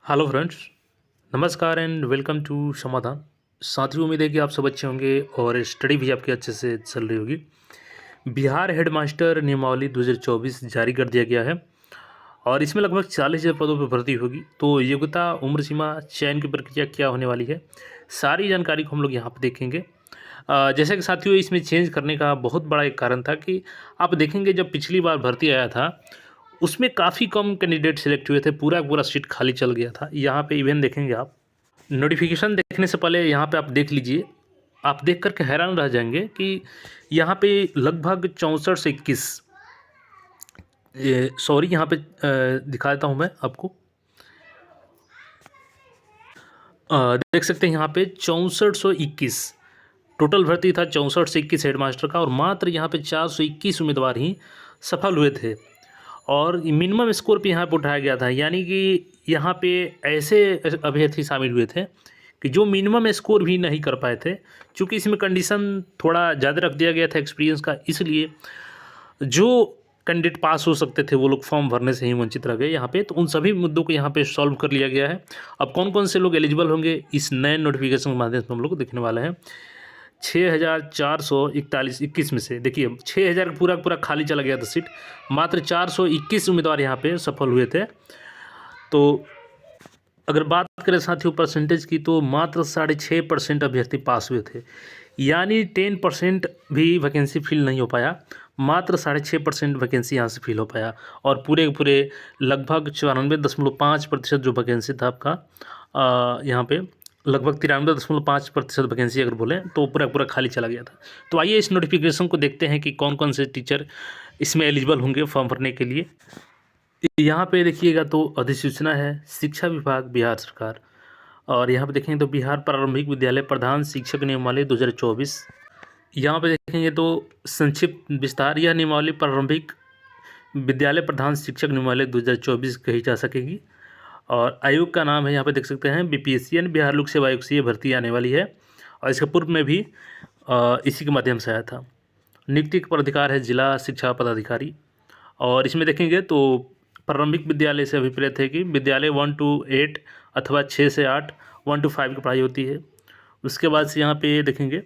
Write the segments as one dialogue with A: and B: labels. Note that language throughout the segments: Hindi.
A: हेलो फ्रेंड्स, नमस्कार एंड वेलकम टू समाधान। साथियों, उम्मीद है कि आप सब अच्छे होंगे और स्टडी भी आपकी अच्छे से चल रही होगी। बिहार हेडमास्टर नियमावली 2024 जारी कर दिया गया है और इसमें लगभग 40,000 पदों पर भर्ती होगी। तो योग्यता, उम्र सीमा, चयन की प्रक्रिया क्या होने वाली है, सारी जानकारी को हम लोग यहाँ पर देखेंगे। जैसे कि साथियों, इसमें चेंज करने का बहुत बड़ा एक कारण था कि आप देखेंगे जब पिछली बार भर्ती आया था उसमें काफ़ी कम कैंडिडेट सिलेक्ट हुए थे, पूरा का पूरा सीट खाली चल गया था। यहाँ पे इवेंट देखेंगे आप, नोटिफिकेशन देखने से पहले यहाँ पे आप देख लीजिए, आप देख करके हैरान रह जाएंगे कि यहाँ पे लगभग 64 से 21, सॉरी यहाँ पे दिखा देता हूँ मैं आपको। देख सकते हैं यहाँ पे 6421 टोटल भर्ती था, 64 से 21 हेडमास्टर का, और मात्र यहाँ पे 421 उम्मीदवार ही सफल हुए थे और मिनिमम स्कोर पे यहाँ पे उठाया गया था। यानी कि यहाँ पे ऐसे अभ्यर्थी शामिल हुए थे कि जो मिनिमम स्कोर भी नहीं कर पाए थे। चूँकि इसमें कंडीशन थोड़ा ज़्यादा रख दिया गया था एक्सपीरियंस का, इसलिए जो कैंडिडेट पास हो सकते थे वो लोग फॉर्म भरने से ही वंचित रह गए यहाँ पे। तो उन सभी मुद्दों को यहाँ पे सॉल्व कर लिया गया है। अब कौन कौन से लोग एलिजिबल होंगे इस नए नोटिफिकेशन के माध्यम से हम लोग देखने वाले हैं। 6,441 में से देखिए 6,000 पूरा पूरा खाली चला गया था सीट, मात्र 421 उम्मीदवार यहाँ पे सफल हुए थे। तो अगर बात करें साथियों परसेंटेज की, तो मात्र 6.5% अभ्यर्थी पास हुए थे, यानी 10% भी वैकेंसी फिल नहीं हो पाया। मात्र 6.5% वैकेंसी यहाँ से फिल हो पाया और पूरे के पूरे लगभग 94.5% जो वैकेंसी था आपका यहाँ पे लगभग 93.5% वैकेंसी अगर बोलें तो पूरा पूरा खाली चला गया था। तो आइए इस नोटिफिकेशन को देखते हैं कि कौन कौन से टीचर इसमें एलिजिबल होंगे फॉर्म भरने के लिए। यहाँ पे देखिएगा तो अधिसूचना है शिक्षा विभाग बिहार सरकार, और यहाँ पे देखेंगे तो बिहार प्रारंभिक विद्यालय प्रधान शिक्षक नियमावली 2024। यहाँ पे देखेंगे तो संक्षिप्त विस्तार, यह नियमावली प्रारंभिक विद्यालय प्रधान शिक्षक नियमावली 2024 कही जा सकेगी। और आयोग का नाम है, यहाँ पे देख सकते हैं बीपीएससी यानी बिहार लोक सेवा आयोग से ये भर्ती आने वाली है और इसके पूर्व में भी इसी के माध्यम से आया था। नियुक्ति पर अधिकार है जिला शिक्षा पदाधिकारी। और इसमें देखेंगे तो प्रारंभिक विद्यालय से अभिप्रेत है कि विद्यालय 1 to 8 अथवा 6 से 8, 1 to 5 की पढ़ाई होती है। उसके बाद से यहाँ पे देखेंगे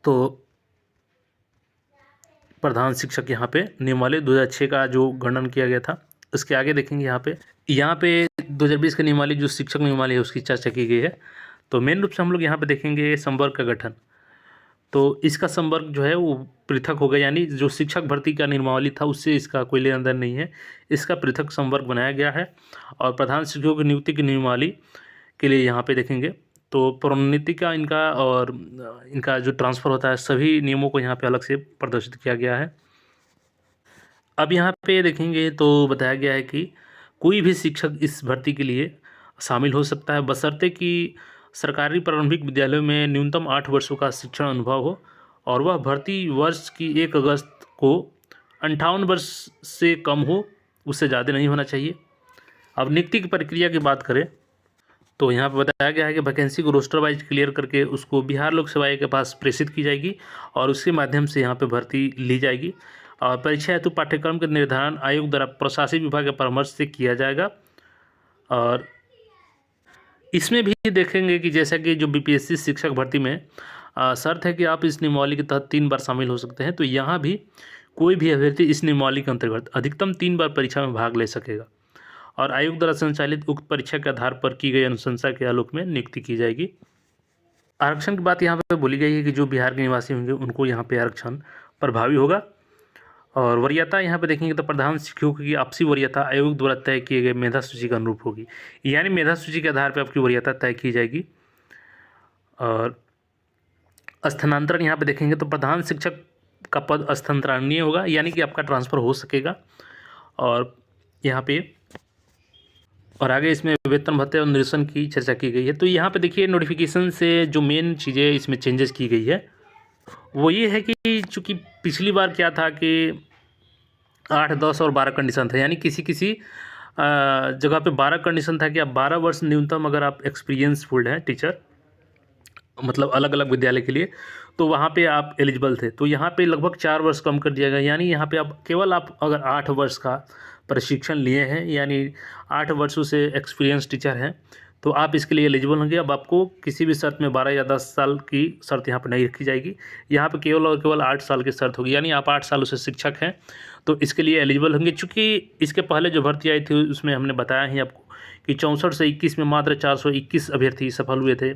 A: तो प्रधान शिक्षक यहाँ पे नियमावली 2006 का जो गणन किया गया था। उसके आगे देखेंगे यहाँ पे 2020 का नियमावली जो शिक्षक नियमावली है उसकी चर्चा की गई है। तो मेन रूप से हम लोग यहाँ पे देखेंगे संवर्ग का गठन। तो इसका संवर्ग जो है वो पृथक होगा, यानी जो शिक्षक भर्ती का नियमावली था उससे इसका कोई लेना देन नहीं है, इसका पृथक संवर्ग बनाया गया है। और प्रधान शिक्षकों की नियुक्ति की नियमावली के लिए यहाँ पे देखेंगे तो प्रोन्नति का इनका और इनका जो ट्रांसफ़र होता है सभी नियमों को यहाँ पे अलग से प्रदर्शित किया गया है। अब यहाँ पे देखेंगे तो बताया गया है कि कोई भी शिक्षक इस भर्ती के लिए शामिल हो सकता है, बशर्ते कि सरकारी प्रारंभिक विद्यालयों में न्यूनतम 8 वर्षों का शिक्षण अनुभव हो और वह भर्ती वर्ष की 1 अगस्त को 58 वर्ष से कम हो, उससे ज़्यादा नहीं होना चाहिए। अब नियुक्ति की प्रक्रिया की बात करें तो यहाँ पर बताया गया है कि वैकेंसी को रोस्टर वाइज क्लियर करके उसको बिहार लोक सेवा आयोग के पास प्रेषित की जाएगी और उसके माध्यम से यहाँ पे भर्ती ली जाएगी। और परीक्षा हेतु पाठ्यक्रम का निर्धारण आयोग द्वारा प्रशासनिक विभाग के परामर्श से किया जाएगा। और इसमें भी देखेंगे कि जैसा कि जो बीपीएससी शिक्षक भर्ती में शर्त है कि आप इस नियमावली के तहत 3 बार शामिल हो सकते हैं, तो यहाँ भी कोई भी अभ्यर्थी इस नियमावली के अंतर्गत अधिकतम 3 बार परीक्षा में भाग ले सकेगा और आयोग द्वारा संचालित उक्त परीक्षा के आधार पर की गई अनुशंसा के आलोक में नियुक्ति की जाएगी। आरक्षण की बात यहाँ पे बोली गई है कि जो बिहार के निवासी होंगे उनको यहाँ पे आरक्षण प्रभावी होगा। और वरीयता यहाँ पे देखेंगे तो प्रधान शिक्षकों की आपसी वरीयता आयोग द्वारा तय किए गए मेधा सूची के अनुरूप होगी, यानी मेधा सूची के आधार पर आपकी वरीयता तय की जाएगी। और स्थानांतरण यहाँ पे देखेंगे तो प्रधान शिक्षक का पद स्थानांतरणीय होगा, यानी कि आपका ट्रांसफ़र हो सकेगा। और यहाँ पे और आगे इसमें वेतन भत्ते और निरसन की चर्चा की गई है। तो यहाँ पे देखिए नोटिफिकेशन से जो मेन चीज़ें इसमें चेंजेस की गई है वो ये है कि चूँकि पिछली बार क्या था कि 8, 10 और 12 कंडीशन था, यानी किसी किसी जगह पे 12 कंडीशन था कि आप 12 वर्ष न्यूनतम अगर आप एक्सपीरियंसफुल हैं टीचर, मतलब अलग अलग विद्यालय के लिए, तो वहाँ पे आप एलिजिबल थे। तो यहाँ पे लगभग 4 वर्ष कम कर दिया गया, यानी यहाँ पे आप केवल आप अगर 8 वर्ष का प्रशिक्षण लिए हैं, यानी 8 वर्षों से एक्सपीरियंस टीचर हैं, तो आप इसके लिए एलिजिबल होंगे। अब आपको किसी भी शर्त में 12 या 10 साल की शर्त यहाँ पर नहीं रखी जाएगी। यहाँ पे केवल और केवल 8 साल की शर्त होगी, यानी आप 8 सालों से शिक्षक हैं तो इसके लिए एलिजिबल होंगे। चूँकि इसके पहले जो भर्ती आई थी उसमें हमने बताया ही आपको कि 64 से 21 में मात्र 421 अभ्यर्थी सफल हुए थे,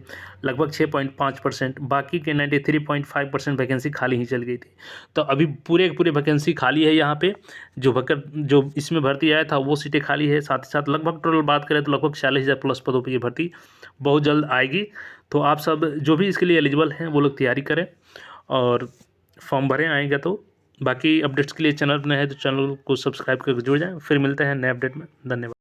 A: लगभग 6.5%। बाकी के 93.5% वैकेंसी खाली ही चल गई थी। तो अभी पूरे वैकेंसी खाली है यहाँ पे। जो इसमें भर्ती आया था वो सीटें खाली है। साथ ही साथ लगभग टोटल बात करें तो लगभग 40,000 प्लस पदों पर ये भर्ती बहुत जल्द आएगी। तो आप सब जो भी इसके लिए एलिजिबल हैं वो लोग तैयारी करें और फॉर्म भरें, आएगा तो। बाकी अपडेट्स के लिए चैनल पर नए हैं तो चैनल को सब्सक्राइब करके जुड़ जाएँ। फिर मिलते हैं नए अपडेट में। धन्यवाद।